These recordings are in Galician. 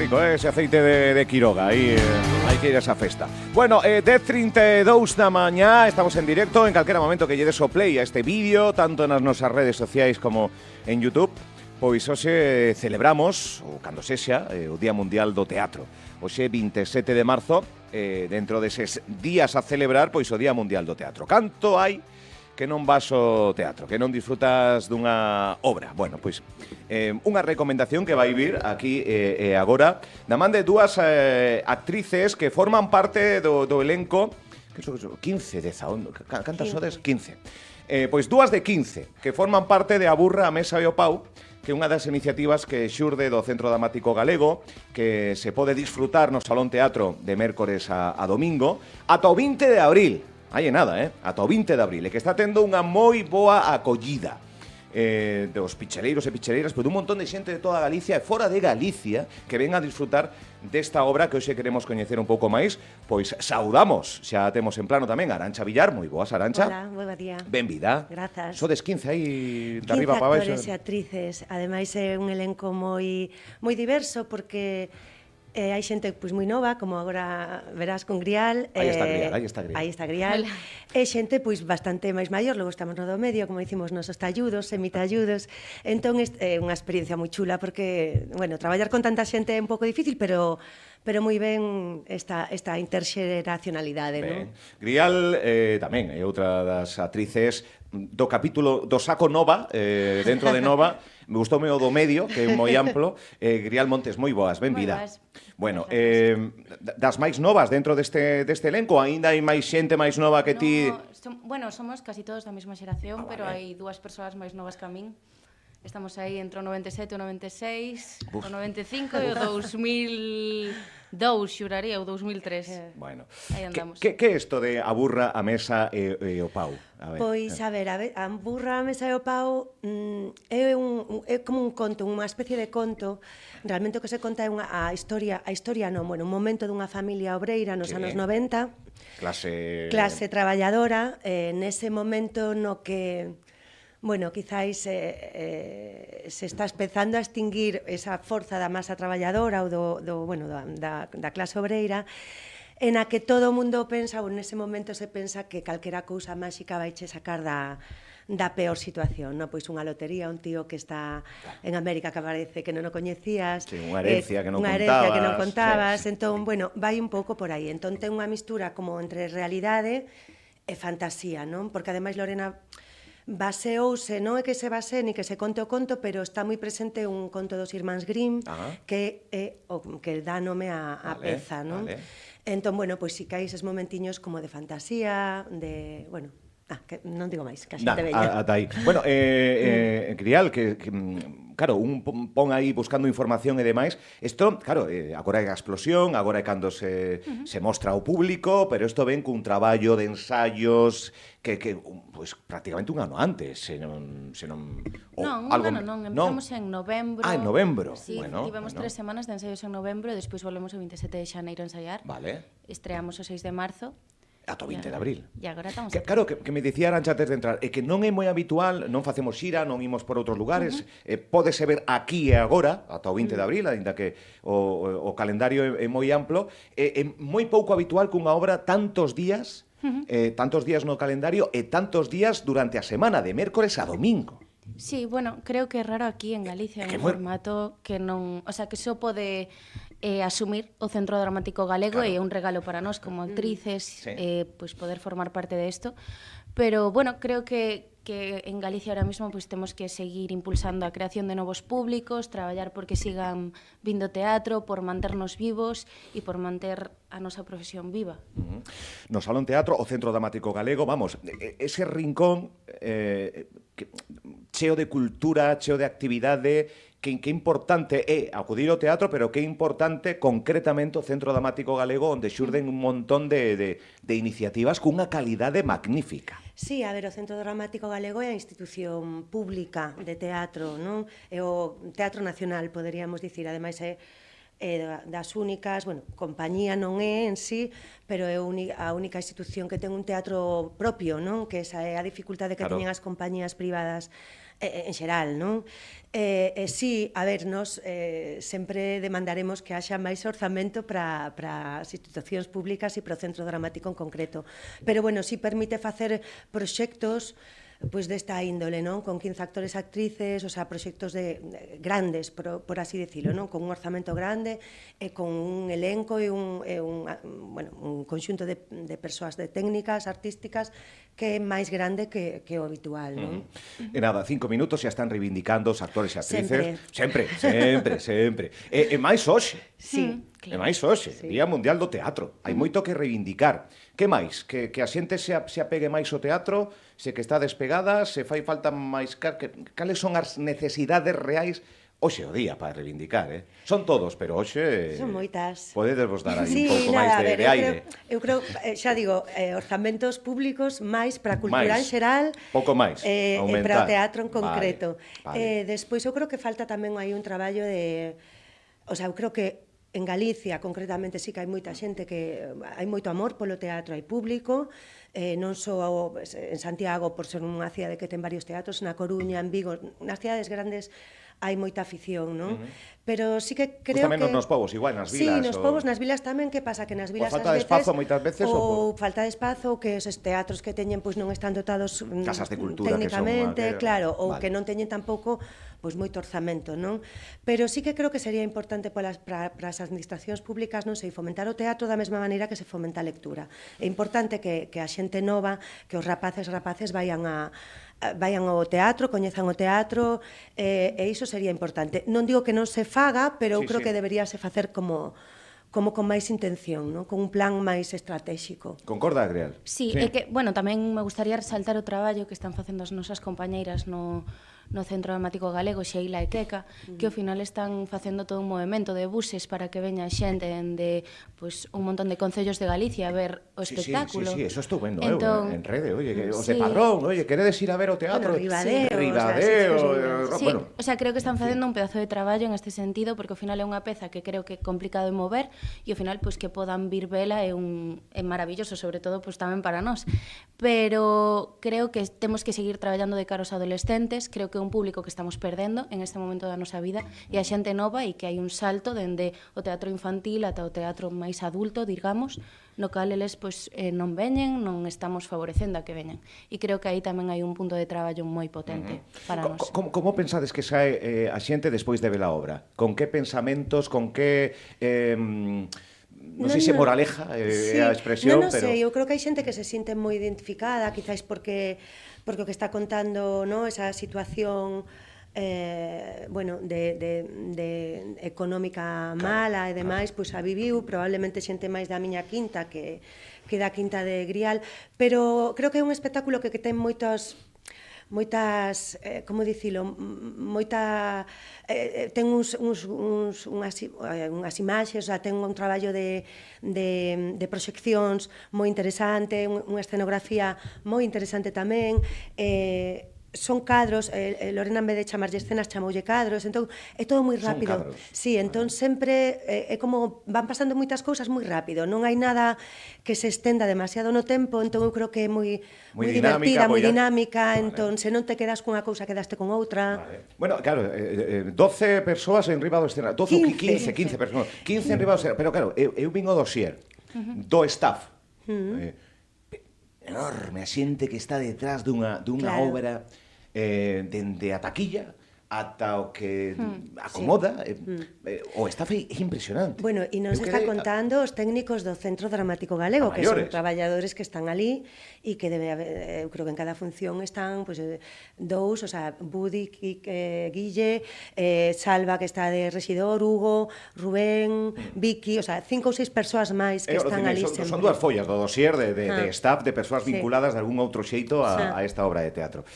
rico, ese aceite de Quiroga. Aí hai que ir a esa festa. Bueno, 10:32 da mañá, estamos en directo. En calquera momento que lle des o play a este vídeo, tanto nas nosas redes sociais como en YouTube, pois hoxe celebramos, ou cando sexa, o Día Mundial do Teatro. Hoxe 27 de marzo, dentro deses días a celebrar, pois o Día Mundial do Teatro. Canto hai que non vas ao teatro, que non disfrutas dunha obra. Bueno, pois, unha recomendación que vai vir aquí e agora, da man de dúas actrices que forman parte do elenco, que son 15, 10, cantas sodes? 15. Pois dúas de 15, que forman parte de A Burra, a Mesa e o Pau, que é unha das iniciativas que xurde do Centro Dramático Galego, que se pode disfrutar no Salón Teatro de mércores a domingo, ata o 20 de abril. Aí é nada, ata o 20 de abril, e que está tendo unha moi boa acollida dos picheleiros e picheleiras, pero dun montón de xente de toda Galicia e fora de Galicia que ven a disfrutar desta obra que hoxe queremos coñecer un pouco máis. Pois saudamos, xa temos en plano tamén a Arantxa Villar. Moi boas, Arantxa. Hola, moi bo día. Benvida. Grazas. Sodes 15 aí de arriba para baixo. 15 actores e actrices, ademais é un elenco moi diverso porque hai xente pois moi nova, como agora verás con Grial. Aí está Grial, aí está Grial. Aí está Grial. E xente pois bastante máis maior, logo estamos no do medio, como dicimos, nosos talludos, semitalludos. Entón é unha experiencia moi chula porque, bueno, traballar con tanta xente é un pouco difícil, pero moi ben esta interxeracionalidade, non? Grial tamén é outra das actrices do capítulo do Saco Nova, dentro de Nova. Me gustoume o do medio, que é moi amplo. Grial Montes, moi boas, benvida. Bueno, das máis novas dentro deste elenco, aínda hai máis xente máis nova que ti? Bueno, somos casi todos da mesma xeración, pero hai dúas persoas máis novas que a min. Estamos aí entre o 97, o 96, o 95 e o 2002, xuraría, o 2003. Bueno, aí andamos. Que é isto de A Burra, a Mesa e o Pau? Pois, a ver, A Burra, a Mesa e o Pau é como un conto, unha especie de conto. Realmente o que se conta é a historia non, bueno, un momento dunha familia obreira nos anos 90. Clase traballadora, nese momento no que, bueno, quizáis se está empezando a extinguir esa forza da masa traballadora ou da clase obreira, en a que todo o mundo pensa, ou nese momento se pensa que calquera cousa máxica vaiche sacar da peor situación, non? Pois unha lotería, un tío que está en América que aparece que non o coñecías, sí, unha herencia que non contabas, sí. Entón, bueno, vai un pouco por aí. Entón ten unha mistura como entre realidade e fantasía, non? Porque ademais Lorena baseouse, non é que se base ni que se conte o conto, pero está moi presente un conto dos irmáns Grimm, que é o que dá nome á peza, non? Entón, bueno, pois si que hai eses momentiños como de fantasía, de, bueno, que non digo máis, que a xente veña. Ata aí. Bueno, Grial, que claro, un pon aí buscando información e demais. Isto, claro, agora é a explosión, agora é cando se mostra ao público, pero isto ven cun traballo de ensayos que pois, prácticamente un ano antes, Non, empezamos en novembro. En novembro. Sí, tivemos 3 semanas de ensaios en novembro e despois volvemos o 27 de xaneiro a ensaiar. Vale. Estreamos o 6 de marzo. Ata o 20 de abril. E agora estamos Claro, que me dicía Arantxa antes de entrar, é que non é moi habitual, non facemos xira, non imos por outros lugares, pódese ver aquí e agora, ata o 20 de abril, aínda que o calendario é moi amplo, é moi pouco habitual que unha obra tantos días no calendario e tantos días durante a semana, de mércores a domingo. Sí, bueno, creo que é raro aquí en Galicia, un formato que non, o sea, que só pode asumir o Centro Dramático Galego, e é un regalo para nós como actrices, pois poder formar parte de isto. Pero, bueno, creo que en Galicia ahora mismo pues temos que seguir impulsando a creación de novos públicos, traballar porque sigan vindo teatro, por manternos vivos e por manter a nosa profesión viva. No Salón Teatro, o Centro Dramático Galego, vamos, ese rincón cheo de cultura, cheo de actividade, que importante é acudir ao teatro, pero que importante concretamente o Centro Dramático Galego, onde xurden un montón de iniciativas cunha calidade magnífica. Sí, a ver, o Centro Dramático Galego é a institución pública de teatro, non? É o Teatro Nacional, poderíamos dicir, ademais é das únicas, bueno, compañía non é en sí, pero é a única institución que ten un teatro propio, non? Que esa é a dificultade que teñen as compañías privadas en xeral, non? Sí, a ver, nos sempre demandaremos que haxa máis orzamento para as institucións públicas e para o Centro Dramático en concreto. Pero, bueno, sí permite facer proxectos pois desta índole, non? Con 15 actores e actrices, o sea, proxectos grandes, por así decirlo, non? Con un orzamento grande, con un elenco e un conxunto de persoas, de técnicas artísticas que é máis grande que o habitual, non? E nada, 5 minutos xa están reivindicando os actores e actrices. Sempre. Sempre. E máis hoxe. Sí, E máis hoxe, Día Mundial do Teatro. Hai moito que reivindicar. Que máis? Que a xente se apegue máis ao teatro, se que está despegada, se fai falta máis... Cales son as necesidades reais hoxe o día para reivindicar, Son todos, pero hoxe... Son moitas. Podedesvos dar aí un pouco nada, máis de aire. Eu creo, xa digo, orzamentos públicos máis para a cultura en xeral, pouco máis, e para o teatro en concreto. Vale. Despois, eu creo que falta tamén aí un traballo de... O sea, eu creo que en Galicia, concretamente, sí que hai moita xente que hai moito amor polo teatro, hai público, non só en Santiago, por ser unha cidade que ten varios teatros, na Coruña, en Vigo, nas cidades grandes hai moita afición, non? Pero sí que creo tamén que... nos povos, igual, nas Sí, vilas. nos povos, nas vilas tamén, que pasa? Que nas vilas falta de espazo moitas veces, ou falta de espazo, que os teatros que teñen pois non están dotados Casas de cultura técnicamente, que son, claro, ou vale. que non teñen tampouco pois moito orzamento, non? Pero sí que creo que sería importante para as administracións públicas, non sei, fomentar o teatro da mesma maneira que se fomenta a lectura. É importante que a xente nova, que os rapaces vayan ao teatro, coñezan o teatro, e iso sería importante. Non digo que non se faga, pero eu creo que deberíase facer como con máis intención, ¿no? Con un plan máis estratégico. Concorda, Adrián? Sí, é que, bueno, tamén me gustaría resaltar o traballo que están facendo as nosas compañeiras no Centro Dramático Galego, Xeila e Queca, que ao final están facendo todo un movimento de buses para que veña xente de pues, un montón de concellos de Galicia a ver o espectáculo. Sí, eso estou vendo en entón, rede, oye, que os de Padrón, oye, queredes ir a ver o teatro? Bueno, Ribadeo, sí, o sea, creo que están facendo un pedazo de traballo en este sentido, porque ao final é unha peza que creo que é complicado de mover e ao final pues, que podan vir vela é maravilloso, sobre todo pues, tamén para nós. Pero creo que temos que seguir traballando de cara aos adolescentes, creo que é un público que estamos perdendo en este momento da nosa vida e a xente nova e que hai un salto dende o teatro infantil ata o teatro máis adulto, digamos, no cal eles pues, non veñen, non estamos favorecendo a que veñan. E creo que aí tamén hai un punto de traballo moi potente para nós. Como pensades que sae a xente despois de ver a obra? Con que pensamentos, con que... non sei se moraleja a expresión, pero... Non sei, eu creo que hai xente que se sinte moi identificada, quizáis porque o que está contando, ¿no? Esa situación bueno, de económica mala e demais, pois a viviu, probablemente xente máis da miña quinta que da quinta de Grial, pero creo que é un espectáculo que ten moitas, como dicilo, ten unhas imaxes, ten un traballo de proxeccións moi interesante, unha escenografía moi interesante tamén, son cadros, Lorena en vez de chamarlle escenas chamoulle cadros, entón é todo moi rápido. Sí, entón sempre é como van pasando moitas cousas moi rápido, non hai nada que se estenda demasiado no tempo, entón eu creo que é moi divertida, moi dinámica, entón se non te quedas cunha cousa quedaste con outra. Bueno, claro, 12 persoas en riba do escenario, 15 persoas, 15 en riba do escenario, pero claro, eu vin o dossier do staff, enorme, a xente que está detrás dunha obra, dende a taquilla ata o que acomoda, o staff é impresionante. Bueno, e non se está contando os técnicos do Centro Dramático Galego, que son traballadores que están ali e que debe haber, eu creo que en cada función están pues, dous, o sea, Budi, Guille, Salva, que está de Rexidor, Hugo, Rubén, Vicky, o sea, 5 ou 6 persoas máis que están ali sempre. Son dúas follas do dossier de staff, de persoas vinculadas de algún outro xeito a esta obra de teatro.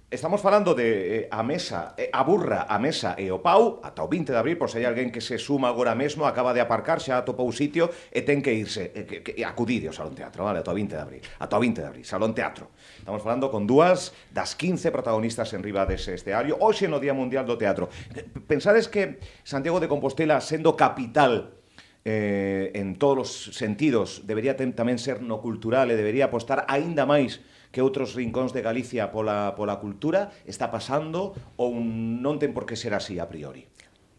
Estamos falando de a mesa, a burra, a mesa e o pau ata o 20 de abril, por se hai alguén que se suma agora mesmo, acaba de aparcar, xa atopou sitio e ten que irse, acudir ao Salón Teatro, vale, ata o 20 de abril, Salón Teatro. Estamos falando con dúas das 15 protagonistas en riba dese esteario, hoxe no Día Mundial do Teatro. Pensades que Santiago de Compostela, sendo capital en todos os sentidos, debería tamén ser no cultural e debería apostar aínda máis que outros rincóns de Galicia pola cultura está pasando ou non ten por que ser así a priori?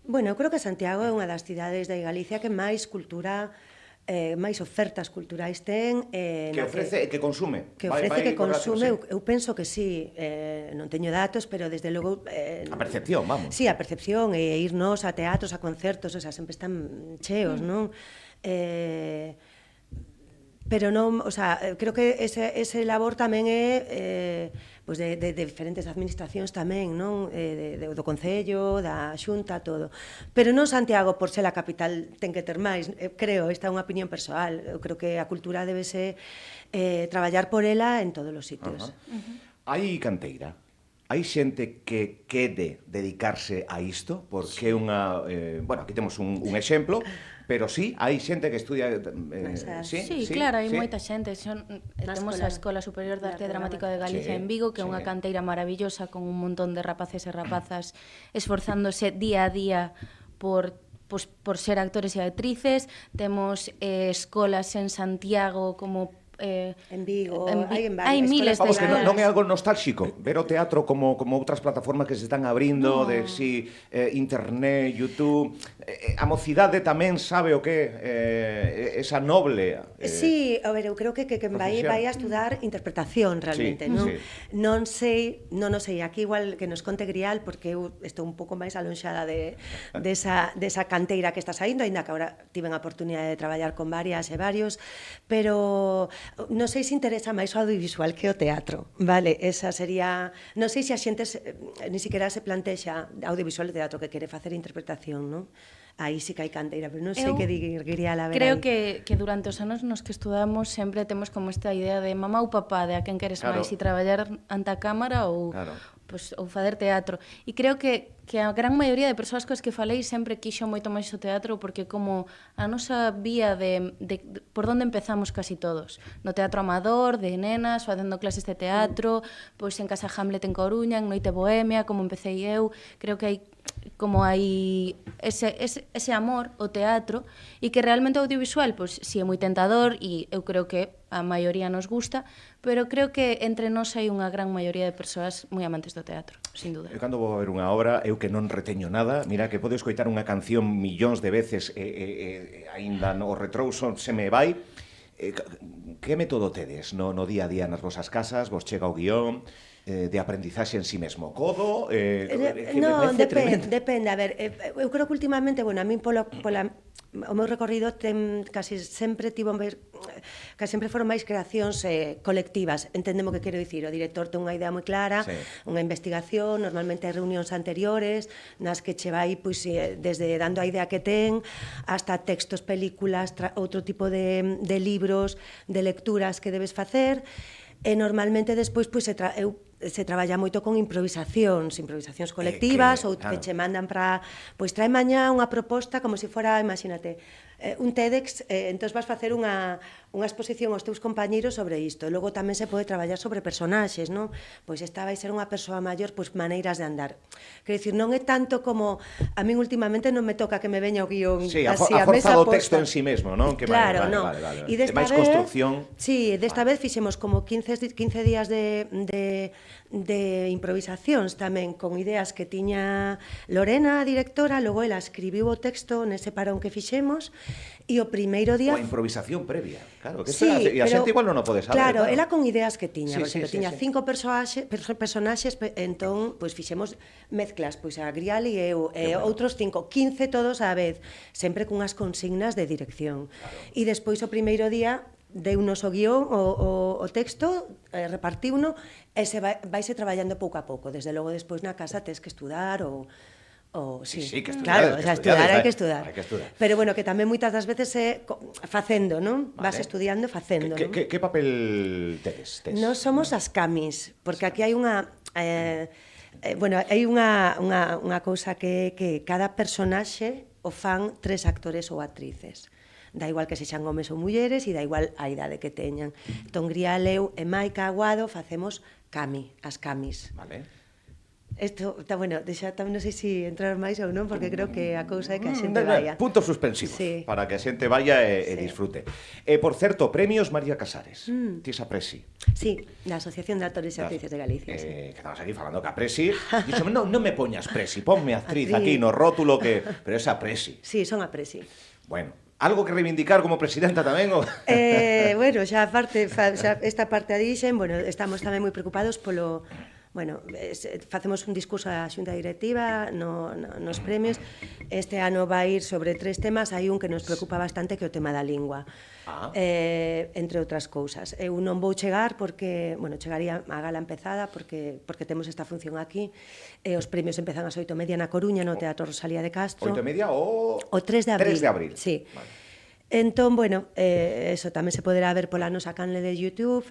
Bueno, eu creo que Santiago é unha das cidades de Galicia que máis cultura máis ofertas culturais ten que ofrece e que consume. Que ofrece, que consume, eu penso que sí, non teño datos, pero desde logo a percepción, vamos. Sí, a percepción, e irnos a teatros, a concertos, o sea, sempre están cheos, non? Pero non, o sea, creo que ese labor tamén é pois de diferentes administracións tamén, non? Do Concello, da Xunta, todo. Pero non Santiago, por ser a capital, ten que ter máis. Creo, esta é unha opinión persoal. Eu creo que a cultura debe ser traballar por ela en todos os sitios. Hai canteira? Hai xente que quede dedicarse a isto? Porque é unha... bueno, aquí temos un exemplo, pero sí, hai xente que estudia... sí, claro, hai moita xente. Temos a Escola Superior de Arte Dramático de Galicia en Vigo, que é unha canteira maravillosa con un montón de rapaces e rapazas esforzándose día a día por ser actores e actrices. Temos escolas en Santiago como... en Vigo, hai miles de escolas. Non é algo nostálxico ver o teatro como outras plataformas que se están abrindo, de internet, YouTube. A mocidade tamén sabe o que esa noble Sí, a ver, eu creo que vai a estudar interpretación realmente, non? Non sei, aquí igual que nos conte Grial, porque eu estou un pouco máis alonxada desa canteira que está saindo, aínda que agora tiven a oportunidade de traballar con varias e varios, pero non sei se interesa máis o audiovisual que o teatro, vale? Esa sería... Non sei se a xente ni siquiera se plantexa audiovisual e teatro que quere facer interpretación, non? Aí sí que hai canteira, pero non sei que diría la verdade. Creo que durante os anos nos que estudamos sempre temos como esta idea de mamá ou papá, de a quen queres máis, e traballar ante a cámara ou facer teatro. E creo que a gran maioría de persoas coas que falei sempre quixo moito máis o teatro, porque como a nosa vía de por onde empezamos casi todos, no teatro amador, de nenas, facendo clases de teatro, pois en Casa Hamlet en Coruña, en Noite Bohemia, como empecé eu, creo que hai ese amor ao teatro, e que realmente o audiovisual, pois si é moi tentador, e eu creo que a maioría nos gusta, pero creo que entre nós hai unha gran maioría de persoas moi amantes do teatro, sin dúda. Eu cando vou a ver unha obra, eu que non reteño nada, mira que podo escoitar unha canción millóns de veces e aínda no retrouso se me vai. Que método tedes no día a día nas vosas casas? Vos chega o guión de aprendizaxe en si mesmo codo? Non, depende. A ver, eu creo que últimamente, bueno, a min o meu recorrido casi sempre foron máis creacións colectivas. Entendemos o que quero dicir. O director ten unha idea moi clara, unha investigación, normalmente hai reunións anteriores nas que che vai desde dando a idea que ten hasta textos, películas, outro tipo de libros, de lecturas que debes facer. E normalmente despois se traballa moito con improvisacións colectivas, ou que che mandan para, pois trae mañá unha proposta como se fora, imagínate, un TEDx, entón vas facer unha exposición aos teus compañeiros sobre isto. E logo tamén se pode traballar sobre personaxes, non? Pois esta vai ser unha persoa maior, pois maneiras de andar. Quero dicir, non é tanto como a min últimamente non me toca que me veña o guión así a mesa posta. A forza do texto en si mesmo, non? Claro, non. E máis construcción. Sí, desta vez fixemos como 15 días de improvisacións tamén, con ideas que tiña Lorena, a directora, logo ela escribiu o texto nese parón que fixemos, e o primeiro día... Ou a improvisación previa, claro, que e a xente igual non o pode saber. Claro, ela con ideas que tiña, por exemplo, tiña 5 personaxes, entón, pois fixemos mezclas, pois a Grial e eu, e outros 5, 15 todos á vez, sempre cunhas consignas de dirección. E despois o primeiro día deunos o guión, o texto, repartiuno, e vaise traballando pouco a pouco. Desde logo, despois na casa tes que estudar ou... Sí, que estudar. Claro, hai que estudar. Pero bueno, que tamén moitas das veces é facendo, non? Vas estudiando e facendo, non? Que papel tedes? Nós somos as camis, porque aquí hai unha... bueno, hai unha cousa que cada personaxe o fan 3 actores ou actrices. Da igual que sexan homes ou mulleres e da igual a idade que teñan. Entón, Grial, eu e Maica Aguado facemos as camis. Vale. Isto, bueno, tamén non sei se entrar máis ou non, porque creo que a cousa é que a xente vaya. Puntos suspensivos, para que a xente vaya e disfrute. Por certo, premios María Casares. Ti esa presi? Sí, da Asociación de Actores e Actrices de Galicia, que estamos aquí falando que a presi. Dixome, non me poñas presi, ponme actriz aquí no rótulo, pero esa presi. Sí, son a presi. Bueno, algo que reivindicar como presidenta tamén? Bueno, xa esta parte a dixen, bueno, estamos tamén moi preocupados polo... Bueno, facemos un discurso á xunta directiva nos premios. Este ano vai ir sobre 3 temas. Hai un que nos preocupa bastante, que é o tema da lingua. Entre outras cousas. Eu non vou chegar porque, bueno, chegaría a gala empezada porque temos esta función aquí. Os premios empezan ás 8:30 na Coruña, no Teatro Rosalía de Castro. 8:30 o 3 de abril. 3 de abril. Sí. Vale. Entón, bueno, eso tamén se poderá ver pola nosa canle de YouTube,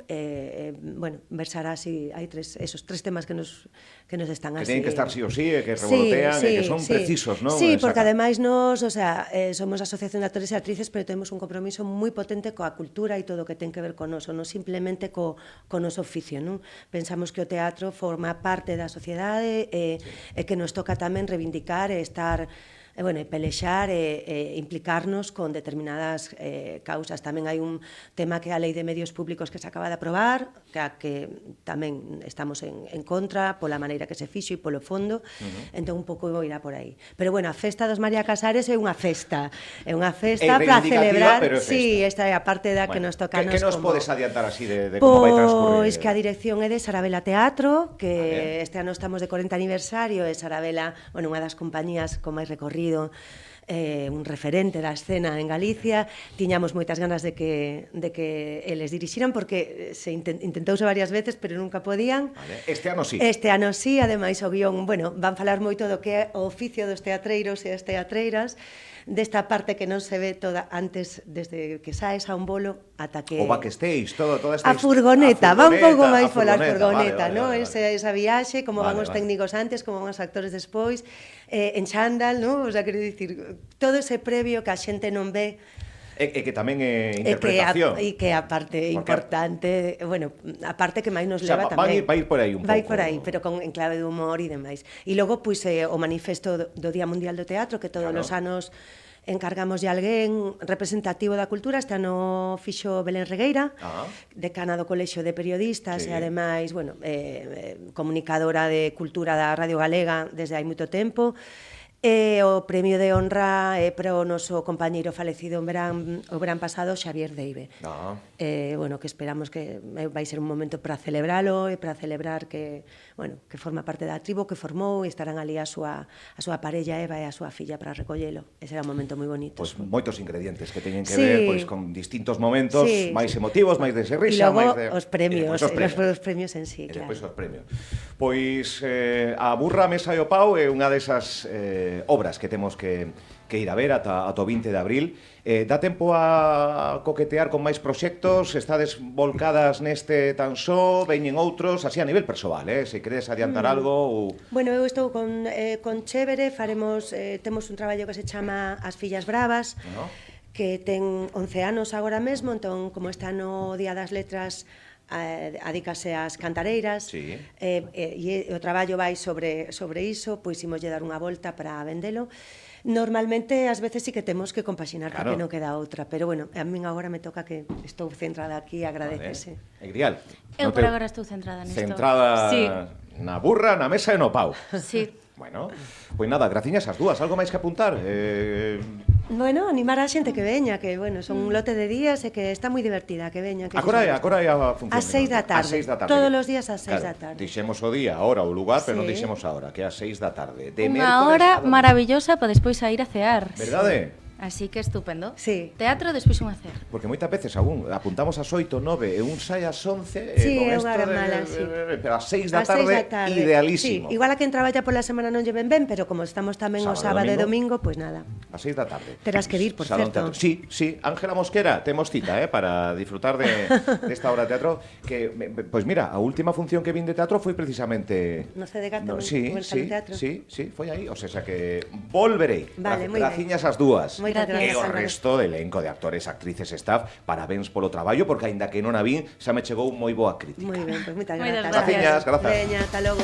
bueno, versará así, hai esos 3 temas que nos están así. Que teñen que estar sí o sí, que revolotean, e que son precisos, non? Sí, porque ademais nos, o sea, somos Asociación de Actores e Actrices, pero temos un compromiso moi potente coa cultura e todo o que ten que ver con noso, non simplemente co noso oficio, non? Pensamos que o teatro forma parte da sociedade e que nos toca tamén reivindicar e estar... bueno, pelexar e implicarnos con determinadas causas. Tamén hai un tema que é a Lei de Medios Públicos que se acaba de aprobar, que tamén estamos en contra pola maneira que se fixo e polo fondo, entón un pouco irá por aí. Pero bueno, a festa dos María Casares é unha festa para celebrar. Sí, esta é a parte da que nos toca. Que nos podes adiantar así de como vai transcurrir? Pois que a dirección é de Sarabela Teatro, que este ano estamos de 40 aniversario, e Sarabela, bueno, unha das compañías con máis recorrido, un referente da escena en Galicia. Tiñamos moitas ganas de que eles dirixiran, porque se intentouse varias veces, pero nunca podían. Este ano sí. Este ano sí, ademais o guión, bueno, van falar moito do que é o oficio dos teatreiros e as teatreiras, desta parte que non se ve toda antes, desde que saes a un bolo ata que... O backstage, toda esta... A furgoneta, va un pouco máis pola furgoneta, non? Vale. Esa viaxe, como van os técnicos antes, como van os actores despois, en chándal, non? O sea, quero dicir, todo ese previo que a xente non ve... E que tamén é interpretación. E que a parte importante, bueno, a parte que máis nos leva tamén. Vai ir por aí un pouco. Vai por aí, pero en clave de humor e demais. E logo, pois, o manifesto do Día Mundial do Teatro, que todos os anos encargamos de alguén representativo da cultura. Este ano fixo Belén Regueira, decana do Colexio de Periodistas, e ademais, bueno, comunicadora de cultura da Radio Galega desde hai moito tempo. O premio de honra é para o noso compañeiro falecido o verán pasado, Xavier Deive. Bueno, que esperamos que vai ser un momento para celebralo e para celebrar que, bueno, que forma parte da tribo que formou, e estarán ali a súa parella Eva e a súa filla para recollelo. Ese era un momento moi bonito. Pois moitos ingredientes que teñen que ver con distintos momentos máis emotivos, máis de risa, máis de... E logo os premios, os premios en sí, claro. E depois os premios. Pois a Burra, a Mesa e o Pau é unha desas obras que temos que ir a ver ata o 20 de abril. Dá tempo a coquetear con máis proxectos? Estades volcadas neste tan só? Veñen outros? Así a nivel persoal, se queredes adiantar algo? Bueno, eu estou con Chévere, temos un traballo que se chama As Fillas Bravas, que ten 11 anos agora mesmo, entón, como está no Día das Letras, adícase ás cantareiras, e o traballo vai sobre iso, pois imoslle dar unha volta para vendelo. Normalmente, ás veces sí que temos que compaxinar, porque non queda outra, pero bueno, a min agora me toca que estou centrada aquí, agradecese. Grial. Eu por agora estou centrada nisto. Centrada na Burra, na Mesa e no Pau. Sí. Bueno, pois nada, graciñas ás dúas. Algo máis que apuntar? Bueno, animar a xente que veña, que, bueno, son un lote de días e que está moi divertida, que veña. A cora é a función? Ás 6 da tarde. Todos os días ás 6 da tarde. Dixemos o día, a hora, o lugar, pero non dixemos a hora, que é ás 6 da tarde. Unha hora maravillosa para despois a ir a cear. Verdade? Así que estupendo. Sí. Teatro, despois unha cea. Porque moitas veces apuntamos ás 8, 9 e un sai ás 11. Sí, é unha hora mala, sí. Pero ás 6 da tarde, idealísimo. Sí, igual a quen traballa pola semana non lle ven ben, pero como estamos tamén o sábado e domingo, pois nada. Ás 6 da tarde. Terás que ir, por certo. Sí, Ángela Mosquera, temos cita, para disfrutar desta obra de teatro, que, pois mira, a última función que vin de teatro foi precisamente... No Cedegato, sí, foi aí, o sea que volverei. Vale, moi ben. Graciñas ás dúas. Moitas gracias. E o resto do elenco de actores, actrices, staff, parabéns polo traballo, porque aínda que non a vin, xa me chegou moi boa crítica. Moi ben, pois moitas grazas. grazas. Grazas. Veña, ata logo.